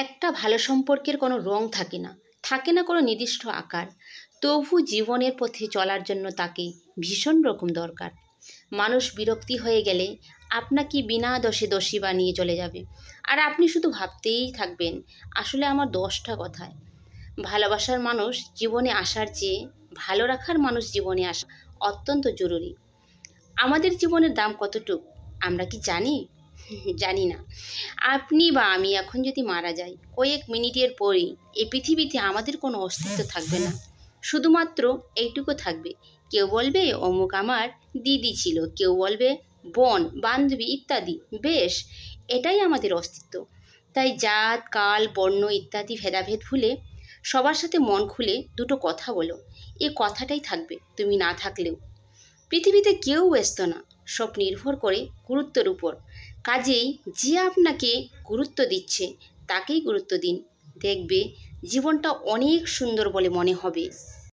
একটা ভালো সম্পর্কের কোনো রং থাকে না, থাকে না কোনো নির্দিষ্ট আকার। তবু জীবনের পথে চলার জন্য তাকে ভীষণ রকম দরকার। মানুষ বিরক্তি হয়ে গেলে আপনাকে বিনা দোষে দোষী বানিয়ে চলে যাবে, আর আপনি শুধু ভাবতেই থাকবেন আসলে আমার দোষটা কোথায়। ভালোবাসার মানুষ জীবনে আসার চেয়ে ভালো রাখার মানুষ জীবনে আসা অত্যন্ত জরুরি। আমাদের জীবনের দাম কতটুক আমরা কি জানি? জানি না। আপনি বা আমি এখন যদি মারা যাই, কয়েক মিনিটের পরেই এই পৃথিবীতে আমাদের কোনো অস্তিত্ব থাকবে না। শুধুমাত্র এইটুকু থাকবে, কেউ বলবে অমুক আমার দিদি ছিল, কেউ বলবে বোন, বান্ধবী ইত্যাদি। বেশ, এটাই আমাদের অস্তিত্ব। তাই জাত, কাল, বর্ণ ইত্যাদি ভেদাভেদ ভুলে সবার সাথে মন খুলে দুটো কথা বলো। এই কথাটাই থাকবে তুমি না থাকলেও। পৃথিবীতে কেউ ব্যস্ত না, সব নির্ভর করে গুরুত্বের উপর। কাজেই যে আপনাকে গুরুত্ব দিচ্ছে তাকেই গুরুত্ব দিন। দেখবে জীবনটা অনেক সুন্দর বলে মনে হবে।